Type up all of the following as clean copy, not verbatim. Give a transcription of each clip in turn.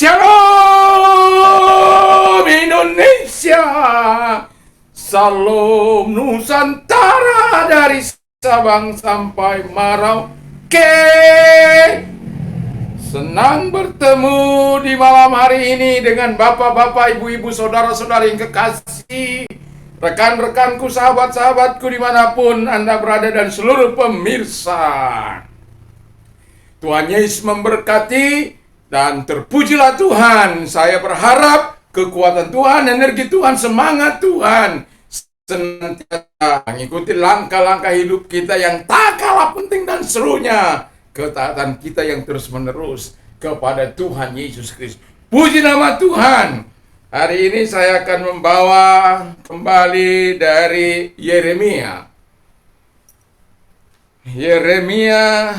Shalom Indonesia, Salam Nusantara dari Sabang sampai Merauke. Senang bertemu di malam hari ini dengan bapak-bapak, ibu-ibu, saudara-saudari yang kekasih, rekan-rekanku, sahabat-sahabatku dimanapun Anda berada dan seluruh pemirsa. Tuhan Yesus memberkati dan terpujilah Tuhan. Saya berharap kekuatan Tuhan, energi Tuhan, semangat Tuhan senantiasa mengikuti langkah-langkah hidup kita yang tak kalah penting dan serunya. Ketaatan kita yang terus-menerus kepada Tuhan Yesus Kristus. Puji nama Tuhan. Hari ini saya akan membawa kembali dari Yeremia. Yeremia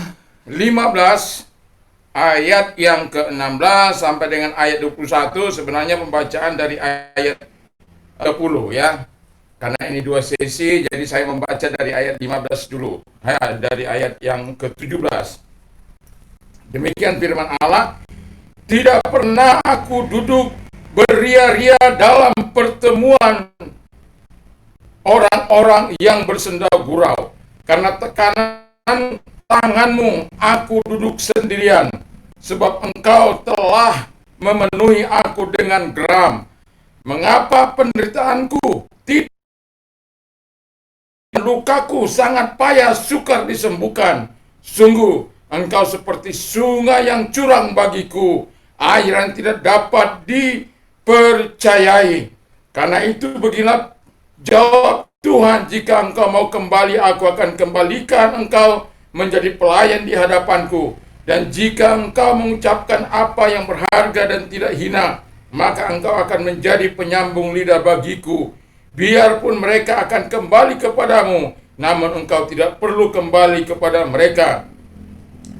15 ayat yang ke-16 sampai dengan ayat 21. Sebenarnya pembacaan dari ayat 20 ya. Karena ini dua sesi, jadi saya membaca dari ayat 15 dulu. Dari ayat yang ke-17. Demikian firman Allah, tidak pernah aku duduk beria-ria dalam pertemuan orang-orang yang bersenda gurau. Karena tekanan tanganmu aku duduk sendirian, sebab engkau telah memenuhi aku dengan geram. Mengapa penderitaanku tidak, lukaku sangat payah sukar disembuhkan. Sungguh engkau seperti sungai yang curang bagiku, air yang tidak dapat dipercayai. Karena itu beginilah jawab Tuhan, jika engkau mau kembali, aku akan kembalikan engkau menjadi pelayan di hadapanku. Dan jika engkau mengucapkan apa yang berharga dan tidak hina, maka engkau akan menjadi penyambung lidah bagiku. Biarpun mereka akan kembali kepadamu, namun engkau tidak perlu kembali kepada mereka.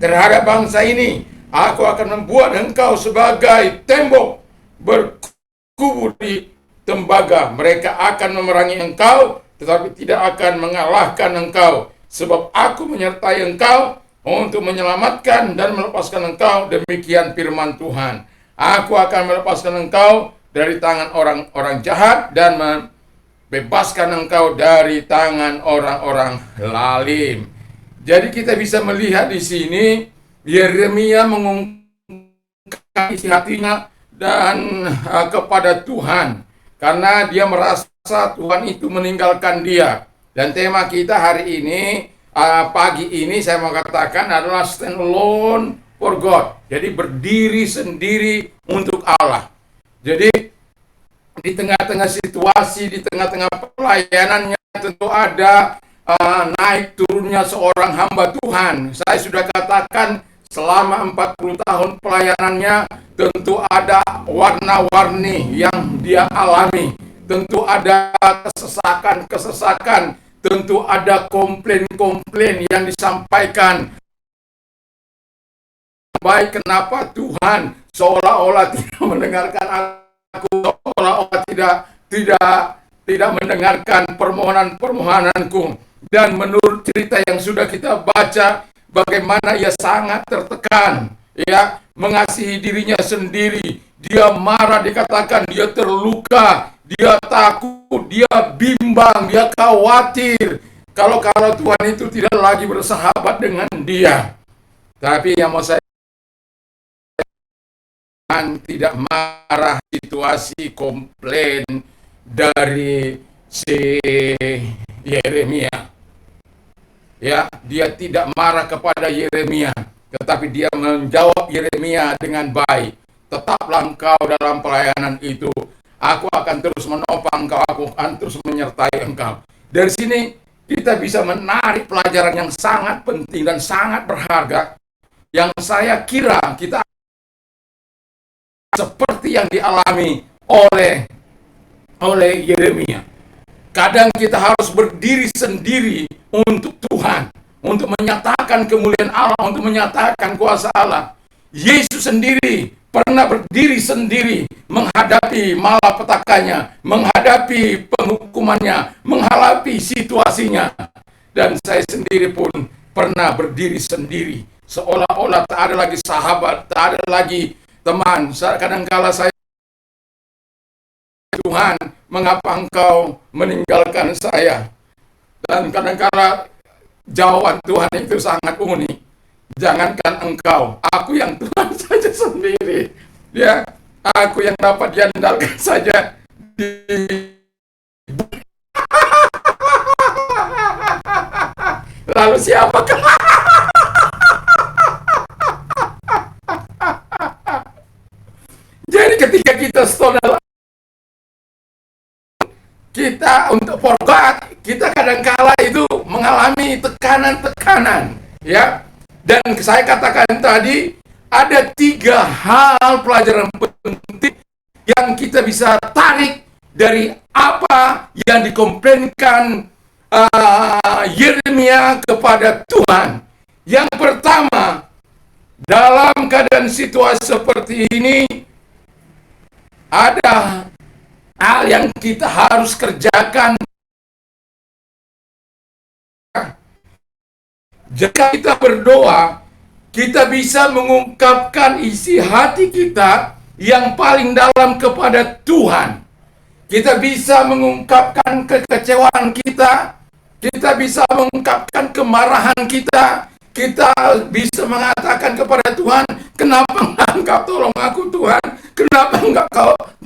Terhadap bangsa ini, aku akan membuat engkau sebagai tembok berkubu di tembaga. Mereka akan memerangi engkau, tetapi tidak akan mengalahkan engkau. Sebab aku menyertai engkau untuk menyelamatkan dan melepaskan engkau. Demikian firman Tuhan. Aku akan melepaskan engkau dari tangan orang-orang jahat dan membebaskan engkau dari tangan orang-orang lalim. Jadi kita bisa melihat di sini Yeremia mengungkapkan isi hatinya dan kepada Tuhan, karena dia merasa Tuhan itu meninggalkan dia. Dan tema kita hari ini, pagi ini saya mau katakan adalah stand alone for God. Jadi berdiri sendiri untuk Allah. Jadi di tengah-tengah situasi, di tengah-tengah pelayanannya tentu ada naik turunnya seorang hamba Tuhan. Saya sudah katakan selama 40 tahun pelayanannya tentu ada warna-warni yang dia alami. Tentu ada kesesakan-kesesakan, tentu ada komplain-komplain yang disampaikan. Baik, kenapa Tuhan seolah-olah tidak mendengarkan aku, seolah-olah tidak mendengarkan permohonan-permohonanku. Dan menurut cerita yang sudah kita baca, bagaimana ia sangat tertekan, ya, mengasihi dirinya sendiri. Dia marah, dikatakan dia terluka, dia takut, dia bimbang, dia khawatir kalau Tuhan itu tidak lagi bersahabat dengan dia. Tapi yang mau saya tidak marah situasi komplain dari si Yeremia. Ya, dia tidak marah kepada Yeremia, tetapi dia menjawab Yeremia dengan baik. Tetaplah engkau dalam pelayanan itu. Aku akan terus menopang engkau, aku akan terus menyertai engkau. Dari sini kita bisa menarik pelajaran yang sangat penting dan sangat berharga, yang saya kira kita seperti yang dialami oleh Yeremia. Kadang kita harus berdiri sendiri untuk Tuhan, untuk menyatakan kemuliaan Allah, untuk menyatakan kuasa Allah. Yesus sendiri pernah berdiri sendiri menghadapi malapetakannya, menghadapi penghukumannya, menghadapi situasinya. Dan saya sendiri pun pernah berdiri sendiri, seolah-olah tak ada lagi sahabat, tak ada lagi Teman, kadangkala saya, Tuhan, mengapa engkau meninggalkan saya? Dan kadangkala jawaban Tuhan itu sangat unik. Jangankan engkau, aku yang Tuhan saja sendiri. Ya, aku yang dapat diandalkan saja. Lalu siapakah? Jadi ketika kita saudara, kita untuk forgot, kita kadangkala itu mengalami tekanan-tekanan, ya. Dan saya katakan tadi, ada 3 hal pelajaran penting yang kita bisa tarik dari apa yang dikomplainkan Yeremia kepada Tuhan. Yang pertama, dalam keadaan situasi seperti ini, ada hal yang kita harus kerjakan. Jika kita berdoa, kita bisa mengungkapkan isi hati kita yang paling dalam kepada Tuhan. Kita bisa mengungkapkan kekecewaan kita, kita bisa mengungkapkan kemarahan kita, kita bisa mengatakan kepada Tuhan, kenapa enggak engkau tolong aku Tuhan? Kenapa enggak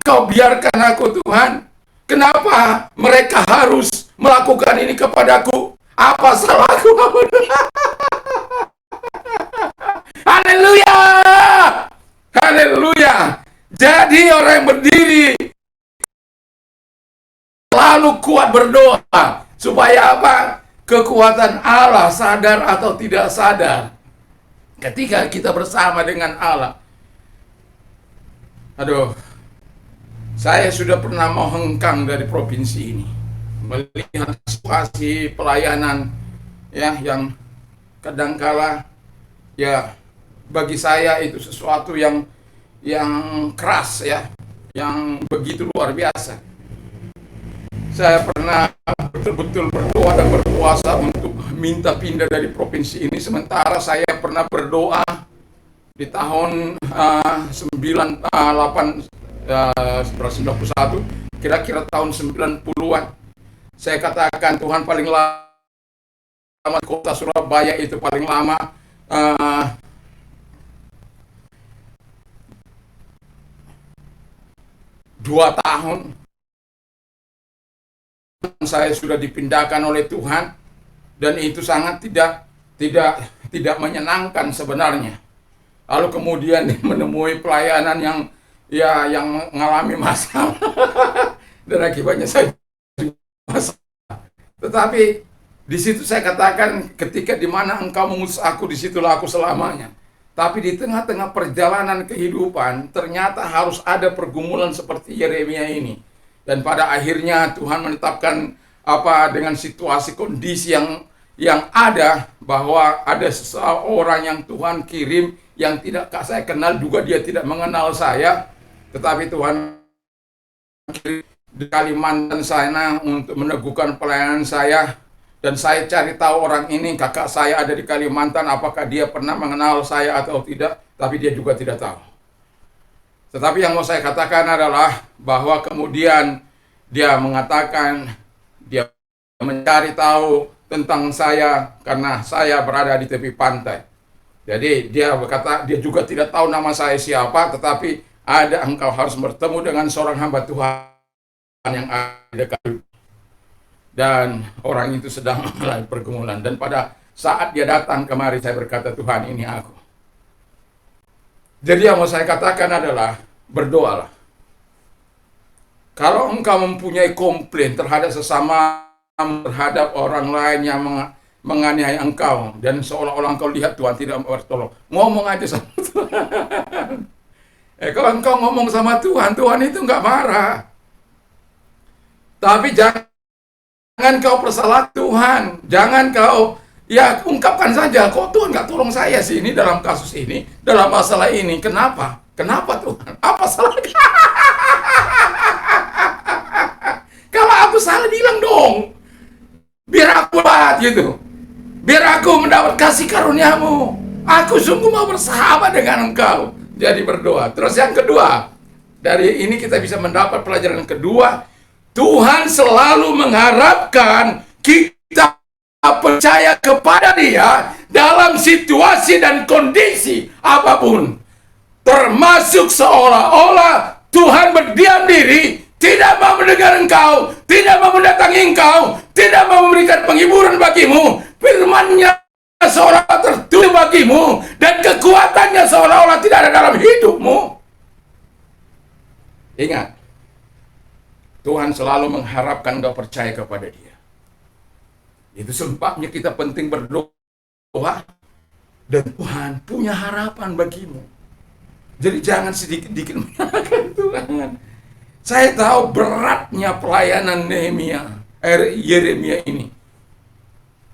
kau biarkan aku Tuhan? Kenapa mereka harus melakukan ini kepadaku? Apa salahku? Haleluya! Haleluya! Jadi orang yang berdiri lalu kuat berdoa. Supaya apa? Kekuatan Allah, sadar atau tidak sadar, ketika kita bersama dengan Allah. Aduh, saya sudah pernah mau hengkang dari provinsi ini, melihat situasi pelayanan ya yang kadangkala ya bagi saya itu sesuatu yang keras ya, yang begitu luar biasa. Saya pernah betul-betul berdoa dan berpuasa untuk minta pindah dari provinsi ini. Sementara saya pernah berdoa di tahun 91, kira-kira tahun 90-an. Saya katakan, Tuhan, paling lama kota Surabaya itu paling lama 2 tahun. Saya sudah dipindahkan oleh Tuhan, dan itu sangat tidak menyenangkan sebenarnya. Lalu kemudian menemui pelayanan yang mengalami masalah dan akibatnya saya masalah. Tetapi di situ saya katakan, ketika di mana engkau mengutus aku, di situlah aku selamanya. Tapi di tengah-tengah perjalanan kehidupan ternyata harus ada pergumulan seperti Yeremia ini. Dan pada akhirnya Tuhan menetapkan dengan situasi kondisi yang ada, bahwa ada seseorang yang Tuhan kirim yang tidak saya kenal juga, dia tidak mengenal saya, tetapi Tuhan kirim di Kalimantan sana untuk meneguhkan pelayanan saya. Dan saya cari tahu orang ini, kakak saya ada di Kalimantan, apakah dia pernah mengenal saya atau tidak, tapi dia juga tidak tahu. Tetapi yang mau saya katakan adalah bahwa kemudian dia mengatakan dia mencari tahu tentang saya karena saya berada di tepi pantai. Jadi dia berkata dia juga tidak tahu nama saya siapa, tetapi engkau harus bertemu dengan seorang hamba Tuhan yang ada dekat. Dan orang itu sedang mengalami pergumulan. Dan pada saat dia datang kemari, saya berkata, Tuhan, ini aku. Jadi yang mau saya katakan adalah, berdoalah. Kalau engkau mempunyai komplain terhadap sesama, terhadap orang lain yang menganiaya engkau, dan seolah-olah engkau lihat Tuhan tidak bertolong, ngomong aja sama Tuhan. Kalau engkau ngomong sama Tuhan, Tuhan itu enggak marah. Tapi jangan kau persalah Tuhan, jangan kau ungkapkan saja, kok Tuhan nggak tolong saya sih ini dalam kasus ini, dalam masalah ini, kenapa? Kenapa Tuhan? Apa salahnya? Kalau aku salah bilang dong, biar aku buat gitu, biar aku mendapat kasih karuniamu. Aku sungguh mau bersahabat dengan engkau. Jadi berdoa. Terus yang kedua, dari ini kita bisa mendapat pelajaran yang kedua, Tuhan selalu mengharapkan kita percaya kepada Dia dalam situasi dan kondisi apapun. Termasuk seolah-olah Tuhan berdiam diri, tidak mau mendengar engkau, tidak mau mendatangi engkau, tidak mau memberikan penghiburan bagimu. Firman-Nya seolah tertutup bagimu, dan kekuatannya seolah-olah tidak ada dalam hidupmu. Ingat, Tuhan selalu mengharapkan engkau percaya kepada Dia. Itu sebabnya kita penting berdoa, dan Tuhan punya harapan bagimu. Jadi jangan sedikit-sedikit menyalahkan Tuhan. Saya tahu beratnya pelayanan Yeremia ini.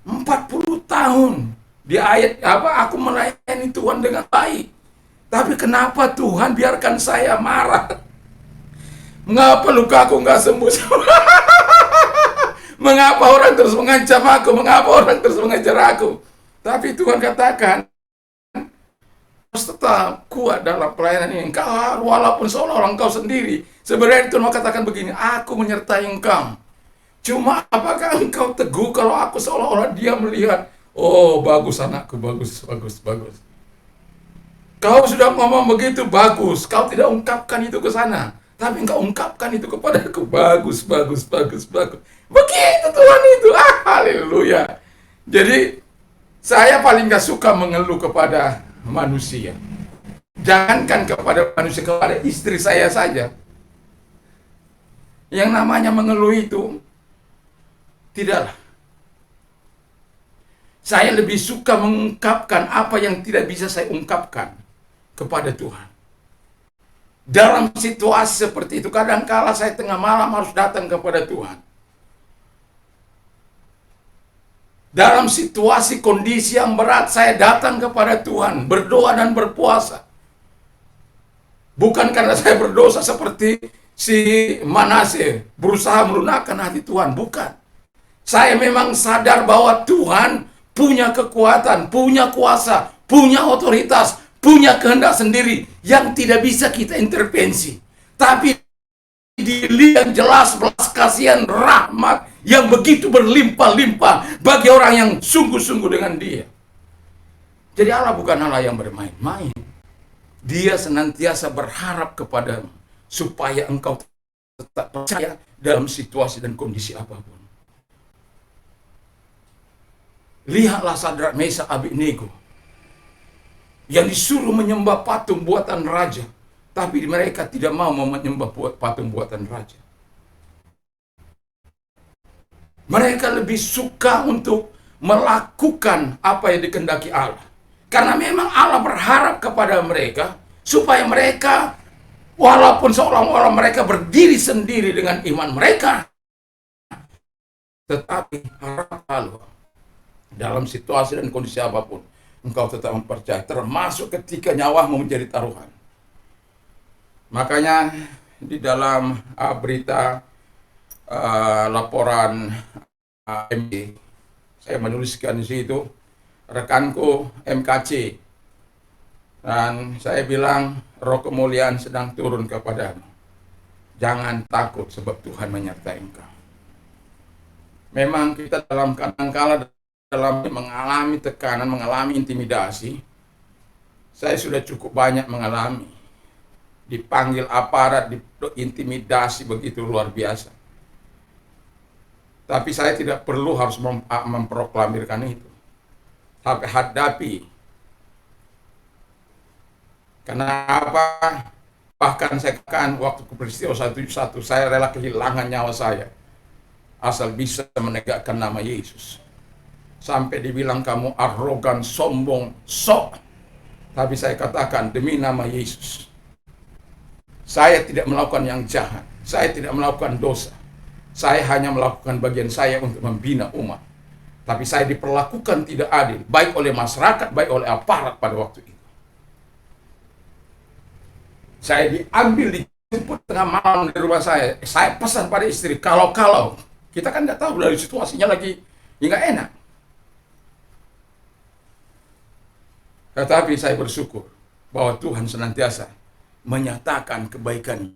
40 tahun di ayat aku melayani Tuhan dengan baik. Tapi kenapa Tuhan biarkan saya marah? Mengapa luka aku nggak sembuh? Mengapa orang terus mengancam aku? Mengapa orang terus mengejar aku? Tapi Tuhan katakan, harus tetap kuat dalam pelayanan ini. Engkau, walaupun seolah-olah engkau sendiri, sebenarnya Tuhan mau katakan begini, aku menyertai engkau. Cuma apakah engkau teguh kalau aku seolah-olah dia melihat, oh bagus anakku, bagus. Kau sudah ngomong begitu, bagus. Kau tidak ungkapkan itu ke sana, tapi engkau ungkapkan itu kepadaku, bagus. Begitu Tuhan itu, haleluya. Jadi, saya paling gak suka mengeluh kepada manusia. Jangankan kepada manusia, kepada istri saya saja. Yang namanya mengeluh itu, tidaklah. Saya lebih suka mengungkapkan apa yang tidak bisa saya ungkapkan kepada Tuhan. Dalam situasi seperti itu, kadangkala saya tengah malam harus datang kepada Tuhan. Dalam situasi kondisi yang berat, saya datang kepada Tuhan, berdoa dan berpuasa. Bukan karena saya berdosa seperti si Manase, berusaha melunakkan hati Tuhan, bukan. Saya memang sadar bahwa Tuhan punya kekuatan, punya kuasa, punya otoritas, punya kehendak sendiri yang tidak bisa kita intervensi. Tapi dilihat jelas belas kasihan rahmat yang begitu berlimpah-limpah bagi orang yang sungguh-sungguh dengan Dia. Jadi Allah bukan Allah yang bermain-main. Dia senantiasa berharap kepadamu supaya engkau tetap percaya dalam situasi dan kondisi apapun. Lihatlah Sadrak, Mesak, Abednego yang disuruh menyembah patung buatan raja, tapi mereka tidak mau menyembah patung buatan raja. Mereka lebih suka untuk melakukan apa yang dikehendaki Allah. Karena memang Allah berharap kepada mereka supaya mereka, walaupun seolah-olah mereka berdiri sendiri dengan iman mereka, tetapi harap Allah dalam situasi dan kondisi apapun, engkau tetap mempercayai, termasuk ketika nyawamu menjadi taruhan. Makanya di dalam berita laporan MD, saya menuliskan di situ, rekanku MKC, dan saya bilang, roh kemuliaan sedang turun kepadamu. Jangan takut sebab Tuhan menyertai engkau. Memang kita dalam kadangkala dalam mengalami tekanan, mengalami intimidasi. Saya sudah cukup banyak mengalami. Dipanggil aparat, diintimidasi begitu luar biasa. Tapi saya tidak perlu harus memproklamirkan itu. Tapi hadapi. Kenapa? Bahkan saya katakan waktu peristiwa 171, saya rela kehilangan nyawa saya asal bisa menegakkan nama Yesus. Sampai dibilang kamu arogan, sombong, sok. Tapi saya katakan demi nama Yesus, saya tidak melakukan yang jahat. Saya tidak melakukan dosa. Saya hanya melakukan bagian saya untuk membina umat. Tapi saya diperlakukan tidak adil, baik oleh masyarakat, baik oleh aparat pada waktu itu. Saya diambil, dijemput tengah malam dari rumah saya. Saya pesan pada istri, kalau kita kan nggak tahu dari situasinya lagi nggak enak. Tetapi saya bersyukur bahwa Tuhan senantiasa menyatakan kebaikan.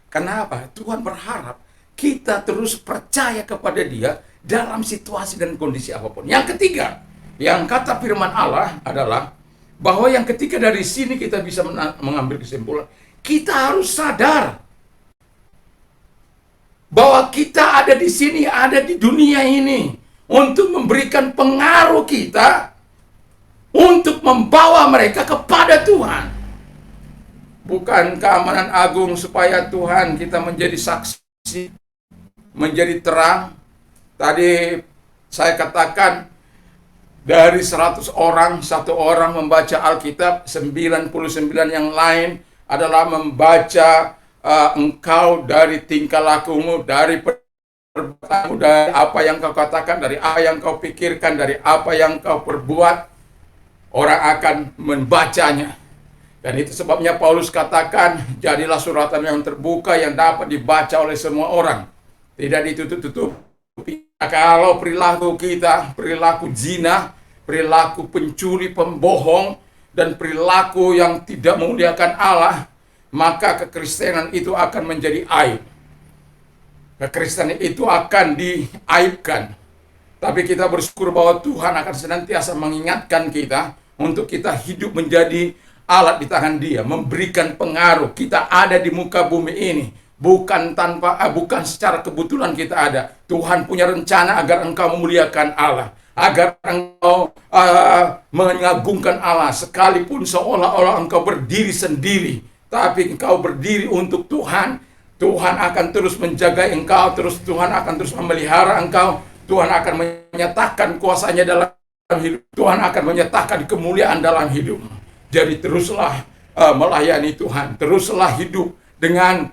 Kenapa? Tuhan berharap kita terus percaya kepada Dia dalam situasi dan kondisi apapun. Yang ketiga, yang kata firman Allah adalah bahwa yang ketiga dari sini kita bisa mengambil kesimpulan, kita harus sadar bahwa kita ada di sini, ada di dunia ini untuk memberikan pengaruh kita untuk membawa mereka kepada Tuhan. Bukan keamanan agung supaya Tuhan kita menjadi saksi, menjadi terang. Tadi saya katakan dari 100 orang, 1 orang membaca Alkitab, 99 yang lain adalah membaca engkau dari tingkah lakumu, dari perbuatanmu, dari apa yang kau katakan, dari apa yang kau pikirkan, dari apa yang kau perbuat. Orang akan membacanya. Dan itu sebabnya Paulus katakan, jadilah suratan yang terbuka yang dapat dibaca oleh semua orang. Tidak ditutup-tutupi. Kalau perilaku kita, perilaku zina, perilaku pencuri, pembohong, dan perilaku yang tidak memuliakan Allah, maka kekristenan itu akan menjadi aib. Kekristenan itu akan diaibkan. Tapi kita bersyukur bahwa Tuhan akan senantiasa mengingatkan kita untuk kita hidup menjadi alat di tangan Dia, memberikan pengaruh. Kita ada di muka bumi ini bukan secara kebetulan kita ada. Tuhan punya rencana agar engkau memuliakan Allah, agar engkau mengagungkan Allah, sekalipun seolah-olah engkau berdiri sendiri, tapi engkau berdiri untuk Tuhan. Tuhan akan terus menjaga engkau, Tuhan akan terus memelihara engkau. Tuhan akan menyatakan kuasanya dalam hidup. Tuhan akan menyatakan kemuliaan dalam hidupmu. Jadi teruslah melayani Tuhan, teruslah hidup dengan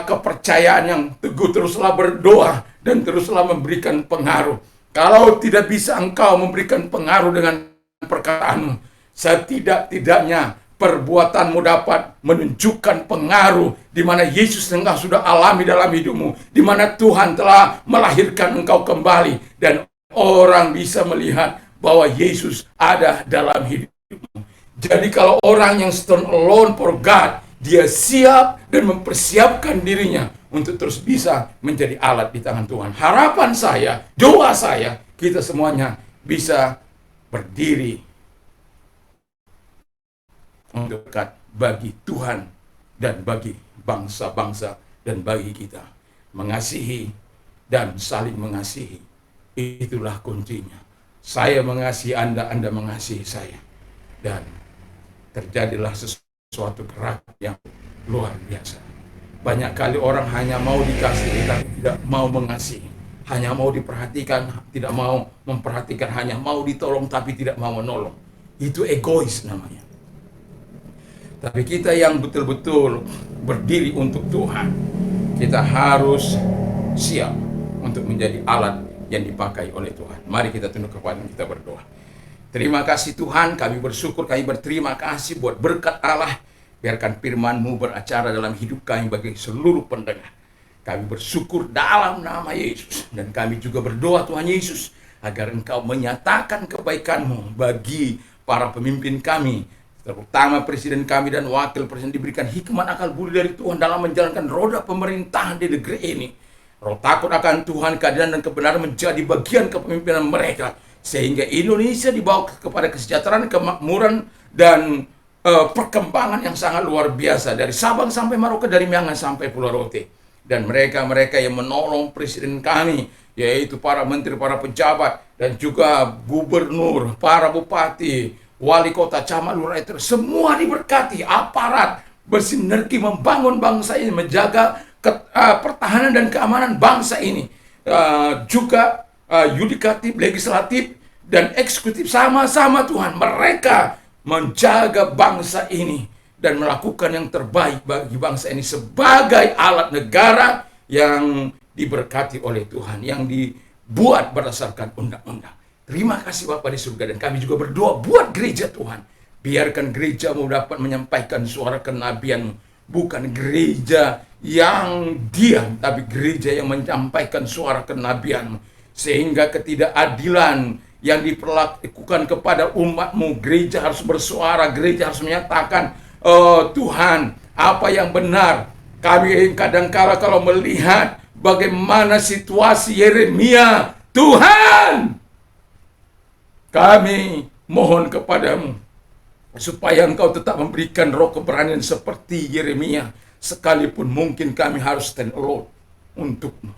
kepercayaan yang teguh, teruslah berdoa, dan teruslah memberikan pengaruh. Kalau tidak bisa engkau memberikan pengaruh dengan perkataanmu, setidak-tidaknya perbuatanmu dapat menunjukkan pengaruh di mana Yesus engkau sudah alami dalam hidupmu, di mana Tuhan telah melahirkan engkau kembali, dan orang bisa melihat bahwa Yesus ada dalam hidupmu. Jadi kalau orang yang stand alone for God, dia siap dan mempersiapkan dirinya untuk terus bisa menjadi alat di tangan Tuhan. Harapan saya, doa saya, kita semuanya bisa berdiri untuk dekat bagi Tuhan dan bagi bangsa-bangsa dan bagi kita. Mengasihi dan saling mengasihi. Itulah kuncinya. Saya mengasihi Anda, Anda mengasihi saya. Dan terjadilah sesuatu gerakan yang luar biasa. Banyak kali orang hanya mau dikasih tapi tidak mau mengasihi, hanya mau diperhatikan, tidak mau memperhatikan, hanya mau ditolong tapi tidak mau menolong. Itu egois namanya. Tapi kita yang betul-betul berdiri untuk Tuhan, kita harus siap untuk menjadi alat yang dipakai oleh Tuhan. Mari kita tunduk kepala, kita berdoa. Terima kasih Tuhan, kami bersyukur, kami berterima kasih buat berkat Allah. Biarkan firman-Mu beracara dalam hidup kami bagi seluruh pendengar. Kami bersyukur dalam nama Yesus. Dan kami juga berdoa Tuhan Yesus, agar Engkau menyatakan kebaikan-Mu bagi para pemimpin kami, terutama presiden kami dan wakil presiden, diberikan hikmat akal budi dari Tuhan dalam menjalankan roda pemerintahan di negeri ini. Roh takut akan Tuhan, keadilan dan kebenaran menjadi bagian kepemimpinan mereka, sehingga Indonesia dibawa kepada kesejahteraan, kemakmuran, dan perkembangan yang sangat luar biasa. Dari Sabang sampai Merauke, dari Miangas sampai Pulau Rote. Dan mereka-mereka yang menolong presiden kami, yaitu para menteri, para pejabat, dan juga gubernur, para bupati, wali kota, camat, lurah, semua diberkati. Aparat bersinergi membangun bangsa ini, menjaga pertahanan dan keamanan bangsa ini. Juga yudikatif, legislatif, dan eksekutif sama-sama Tuhan. Mereka menjaga bangsa ini dan melakukan yang terbaik bagi bangsa ini sebagai alat negara yang diberkati oleh Tuhan, yang dibuat berdasarkan undang-undang. Terima kasih Bapa di surga, dan kami juga berdoa buat gereja Tuhan. Biarkan gereja-Mu dapat menyampaikan suara kenabian-Mu. Bukan gereja yang diam, tapi gereja yang menyampaikan suara kenabian-Mu. Sehingga ketidakadilan yang diperlakukan kepada umatmu. Gereja harus bersuara, gereja harus menyatakan, oh Tuhan, apa yang benar. Kami kadangkala kalau melihat bagaimana situasi Yeremia, Tuhan, kami mohon kepadamu supaya Engkau tetap memberikan roh keberanian seperti Yeremia, sekalipun mungkin kami harus stand alone untukmu.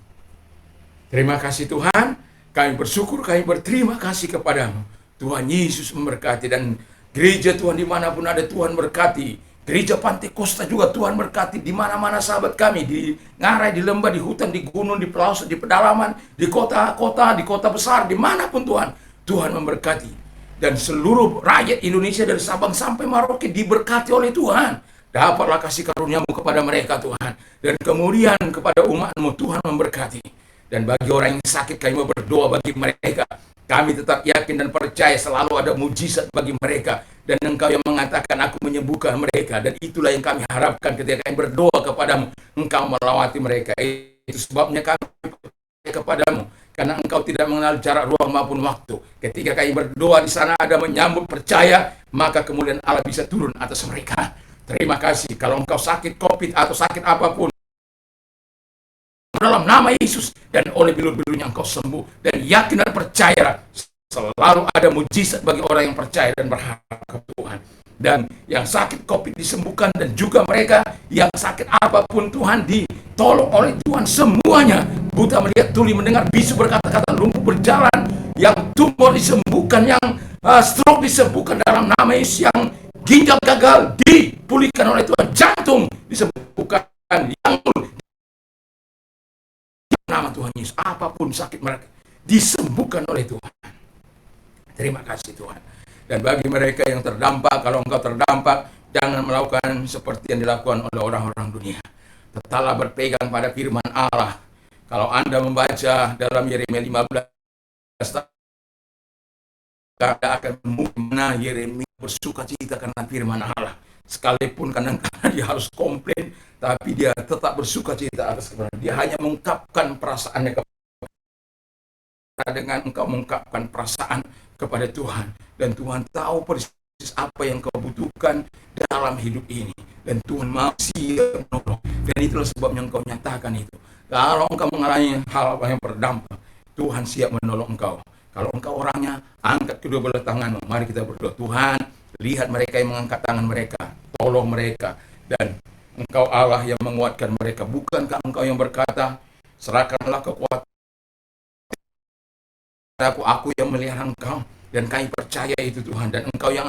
Terima kasih Tuhan, kami bersyukur, kami berterima kasih kepadamu. Tuhan Yesus memberkati, dan gereja Tuhan dimanapun ada, Tuhan berkati. Gereja Pantai Kosta juga Tuhan berkati, di mana-mana sahabat kami, di ngarai, di lembah, di hutan, di gunung, di pelosok, di pedalaman, di kota-kota, di kota besar, dimanapun Tuhan, Tuhan memberkati. Dan seluruh rakyat Indonesia dari Sabang sampai Merauke diberkati oleh Tuhan. Dapatlah kasih karunia-Mu kepada mereka Tuhan, dan kemudian kepada umat-Mu Tuhan memberkati. Dan bagi orang yang sakit, kami mau berdoa bagi mereka. Kami tetap yakin dan percaya selalu ada mujizat bagi mereka. Dan Engkau yang mengatakan, aku menyembuhkan mereka. Dan itulah yang kami harapkan ketika kami berdoa kepadamu. Engkau melawati mereka. Itu sebabnya kami percaya kepadamu. Karena Engkau tidak mengenal jarak, ruang maupun waktu. Ketika kami berdoa di sana ada menyambut percaya, maka kemudian Allah bisa turun atas mereka. Terima kasih. Kalau engkau sakit COVID atau sakit apapun, dalam nama Yesus, dan oleh bilur-bilurnya engkau sembuh. Dan yakin dan percaya, selalu ada mujizat bagi orang yang percaya dan berharap ke Tuhan. Dan yang sakit COVID disembuhkan, dan juga mereka yang sakit apapun Tuhan ditolong oleh Tuhan semuanya. Buta melihat, tuli mendengar, bisu berkata-kata, lumpuh berjalan, yang tumor disembuhkan, yang stroke disembuhkan dalam nama Yesus, yang ginjal gagal dipulihkan oleh Tuhan, jantung disembuhkan, yang nama Tuhan Yesus, apapun sakit mereka disembuhkan oleh Tuhan. Terima kasih Tuhan. Dan bagi mereka yang terdampak, kalau engkau terdampak, jangan melakukan seperti yang dilakukan oleh orang-orang dunia. Tetaplah berpegang pada firman Allah. Kalau Anda membaca dalam Yeremia 15, Anda akan mengenal Yeremia bersuka cita karena firman Allah. Sekalipun kadang-kadang dia harus komplain, tapi dia tetap bersuka cita atas kebenaran. Dia hanya mengungkapkan perasaannya dengan engkau mengungkapkan perasaan kepada Tuhan. Dan Tuhan tahu persis apa yang kau butuhkan dalam hidup ini. Dan Tuhan masih menolong. Dan itulah sebabnya engkau nyatakan itu. Kalau engkau mengalami hal yang berdampak, Tuhan siap menolong engkau. Kalau engkau orangnya, angkat kedua belah tanganmu. Mari kita berdoa. Tuhan, lihat mereka yang mengangkat tangan mereka, tolong mereka, dan engkau Allah yang menguatkan mereka. Bukankah engkau yang berkata, serahkanlah kekuatan aku yang melihara engkau, dan kami percaya itu Tuhan. Dan engkau yang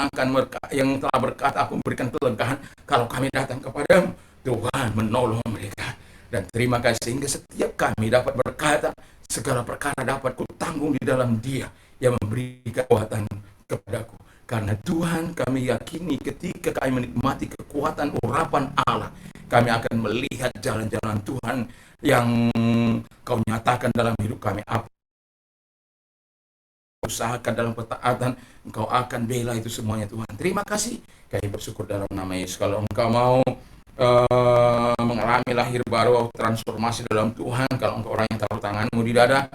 yang telah berkata, aku memberikan kelegahan kalau kami datang kepadamu. Tuhan menolong mereka. Dan terima kasih sehingga setiap kami dapat berkata, segala perkara dapat kutanggung di dalam Dia yang memberi kekuatan kepadaku. Karena Tuhan, kami yakini ketika kami menikmati kekuatan urapan Allah, kami akan melihat jalan-jalan Tuhan yang kau nyatakan dalam hidup kami. Apa usahakan dalam ketaatan, engkau akan bela itu semuanya Tuhan. Terima kasih, kami bersyukur dalam nama Yesus. Kalau engkau mau mengalami lahir baru, transformasi dalam Tuhan, kalau engkau orang yang taruh tanganmu di dada,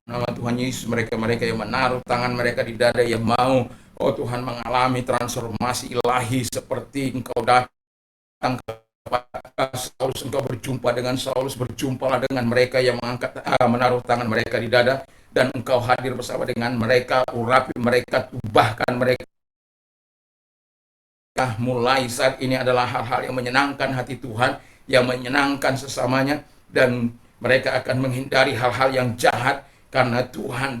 nama Tuhan Yesus, mereka yang menaruh tangan mereka di dada, yang mau, oh Tuhan, mengalami transformasi ilahi seperti engkau datang kepada Saulus, engkau berjumpa dengan Saulus, berjumpalah dengan mereka yang menaruh tangan mereka di dada, dan engkau hadir bersama dengan mereka, urapi mereka, ubahkan mereka. Mulai saat ini adalah hal-hal yang menyenangkan hati Tuhan, yang menyenangkan sesamanya, dan mereka akan menghindari hal-hal yang jahat, karena Tuhan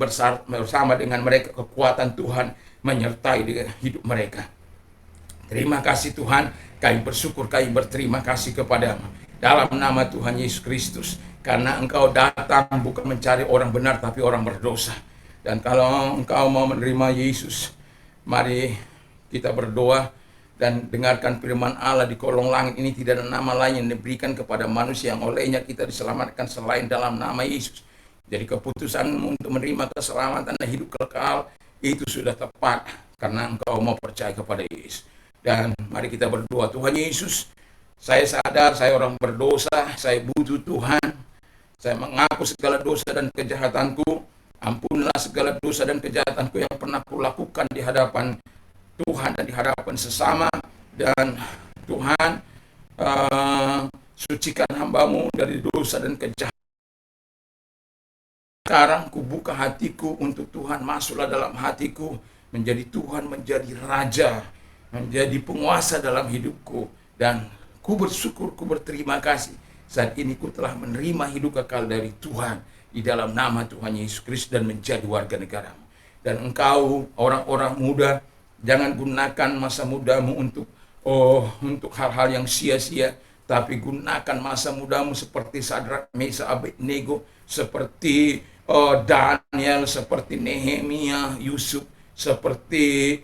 bersama dengan mereka, kekuatan Tuhan menyertai dengan hidup mereka. Terima kasih Tuhan, kami bersyukur, kami berterima kasih kepadamu dalam nama Tuhan Yesus Kristus, karena engkau datang bukan mencari orang benar tapi orang berdosa. Dan kalau engkau mau menerima Yesus, mari kita berdoa dan dengarkan firman Allah. Di kolong langit ini tidak ada nama lain yang diberikan kepada manusia yang olehnya kita diselamatkan selain dalam nama Yesus. Jadi keputusan untuk menerima keselamatan dan hidup kekal itu sudah tepat karena engkau mau percaya kepada Yesus. Dan mari kita berdoa. Tuhan Yesus, saya sadar saya orang berdosa, saya butuh Tuhan. Saya mengaku segala dosa dan kejahatanku, Ampunlah segala dosa dan kejahatanku yang pernah kulakukan di hadapan Tuhan dan di hadapan sesama. Dan Tuhan, sucikan hambamu dari dosa dan kejahatan. Sekarang kubuka hatiku untuk Tuhan, masuklah dalam hatiku, menjadi Tuhan, menjadi Raja, menjadi penguasa dalam hidupku. Dan ku bersyukur, ku berterima kasih. Saat ini ku telah menerima hidup kekal dari Tuhan di dalam nama Tuhan Yesus Kristus dan menjadi warga negaramu. Dan engkau orang-orang muda, jangan gunakan masa mudamu untuk hal-hal yang sia-sia, tapi gunakan masa mudamu seperti Sadrak, Mesa, Abednego, seperti Daniel, seperti Nehemia, Yusuf, seperti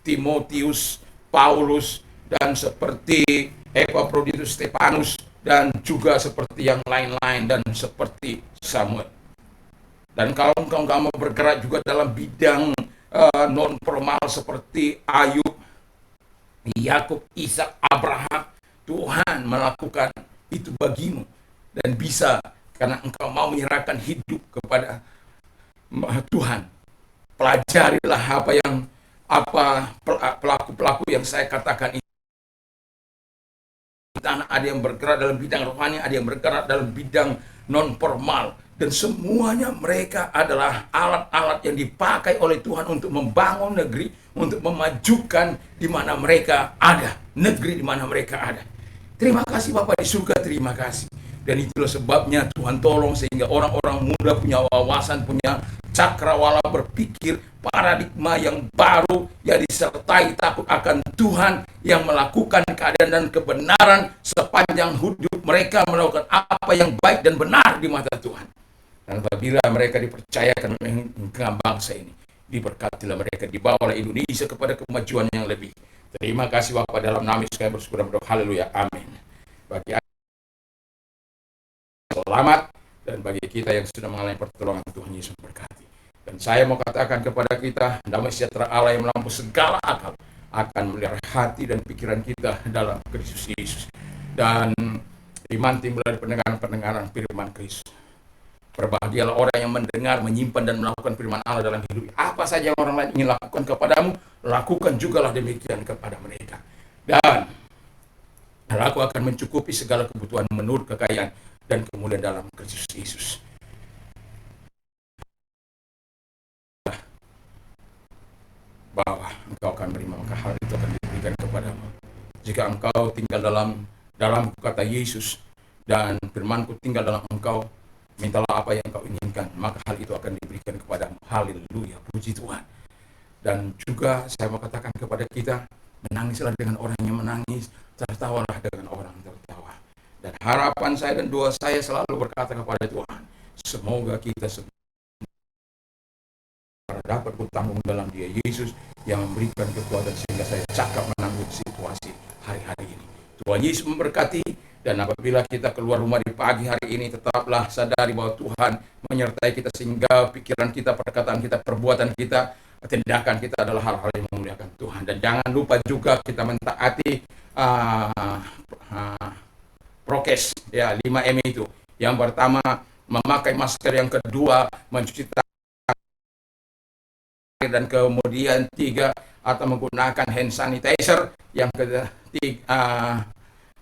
Timotius, Paulus, dan seperti Epaphroditus, Stefanus, dan juga seperti yang lain-lain, dan seperti Samuel. Dan kalau engkau mau bergerak juga dalam bidang non formal seperti Ayub, Yakub, Ishak, Abraham, Tuhan melakukan itu bagimu dan bisa, karena engkau mau menyerahkan hidup kepada Tuhan. Pelajarilah apa pelaku-pelaku yang saya katakan ini. Ada yang bergerak dalam bidang rohani, ada yang bergerak dalam bidang non formal, dan semuanya mereka adalah alat-alat yang dipakai oleh Tuhan untuk membangun negeri, untuk memajukan di mana mereka ada, negeri di mana mereka ada. Terima kasih Bapak di surga, terima kasih. Dan itulah sebabnya Tuhan tolong sehingga orang-orang muda punya wawasan, punya cakrawala berpikir, paradigma yang baru, yang disertai takut akan Tuhan, yang melakukan keadaan dan kebenaran sepanjang hidup mereka, melakukan apa yang baik dan benar di mata Tuhan. Dan apabila mereka dipercayakan dengan bangsa ini, diberkatilah mereka, dibawalah Indonesia kepada kemajuan yang lebih. Terima kasih Bapak, dalam nama Yesus kami bersyukur dan berdoa. Haleluya, amin. Bagi selamat, dan bagi kita yang sudah mengalami pertolongan, Tuhan Yesus berkati. Dan saya mau katakan kepada kita, damai sejahtera Allah yang melampaui segala akal akan melihara hati dan pikiran kita dalam Kristus Yesus. Dan iman timbul dari pendengaran firman Kristus. Berbahagialah orang yang mendengar, menyimpan dan melakukan firman Allah dalam hidup. Apa saja yang orang lain ingin lakukan kepadamu, lakukan jugalah demikian kepada mereka. Dan aku akan mencukupi segala kebutuhan menurut kekayaan dan kemuliaan dalam Kristus Yesus. Bahwa engkau akan menerima, maka hal itu akan diberikan kepadamu. Jika engkau tinggal dalam kata Yesus dan firmanku tinggal dalam engkau, mintalah apa yang engkau inginkan, maka hal itu akan diberikan kepadamu. Haleluya, puji Tuhan. Dan juga saya mau katakan kepada kita, menangislah dengan orang yang menangis, tertawalah dengan orang tertawa. Dan harapan saya dan doa saya selalu berkata kepada Tuhan, semoga kita dapat bertanggung dalam Dia Yesus yang memberikan kekuatan sehingga saya cakap menanggung situasi hari-hari ini. Tuhan Yesus memberkati. Dan apabila kita keluar rumah di pagi hari ini, tetaplah sadari bahwa Tuhan menyertai kita sehingga pikiran kita, perkataan kita, perbuatan kita, tindakan kita adalah hal-hal yang memuliakan Tuhan. Dan jangan lupa juga kita mentaati prokes, ya, 5M itu. Yang pertama memakai masker, yang kedua mencuci tangan, dan kemudian 3 atau menggunakan hand sanitizer, yang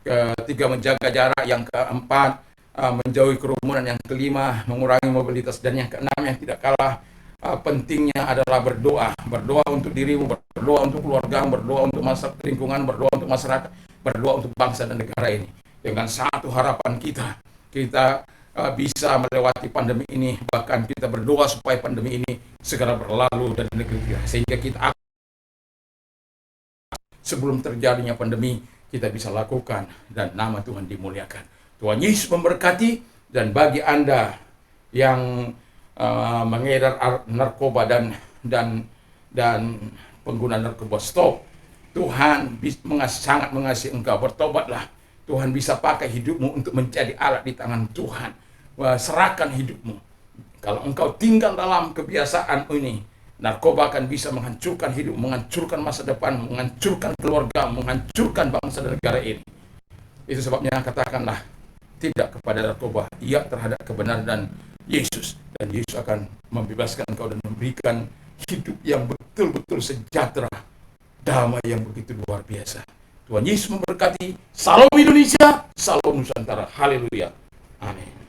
ketiga menjaga jarak, yang keempat menjauhi kerumunan, yang kelima mengurangi mobilitas, dan yang keenam yang tidak kalah pentingnya adalah berdoa untuk dirimu, berdoa untuk keluarga, berdoa untuk masyarakat lingkungan, berdoa untuk masyarakat, berdoa untuk bangsa dan negara ini. Dengan satu harapan kita bisa melewati pandemi ini, bahkan kita berdoa supaya pandemi ini segera berlalu dari negeri kita, sehingga kita sebelum terjadinya pandemi kita bisa lakukan dan nama Tuhan dimuliakan. Tuhan Yesus memberkati. Dan bagi Anda yang mengedar narkoba dan pengguna narkoba, stop. Tuhan sangat mengasihi engkau, bertobatlah. Tuhan bisa pakai hidupmu untuk menjadi alat di tangan Tuhan. Serahkan hidupmu. Kalau engkau tinggal dalam kebiasaan ini, narkoba akan bisa menghancurkan hidup, menghancurkan masa depan, menghancurkan keluarga, menghancurkan bangsa dan negara ini. Itu sebabnya katakanlah tidak kepada narkoba, iya terhadap kebenaran, dan Yesus. Dan Yesus akan membebaskan engkau dan memberikan hidup yang betul-betul sejahtera, damai yang begitu luar biasa. Tuhan Yesus memberkati. Salam Indonesia, salam Nusantara. Haleluya. Amin.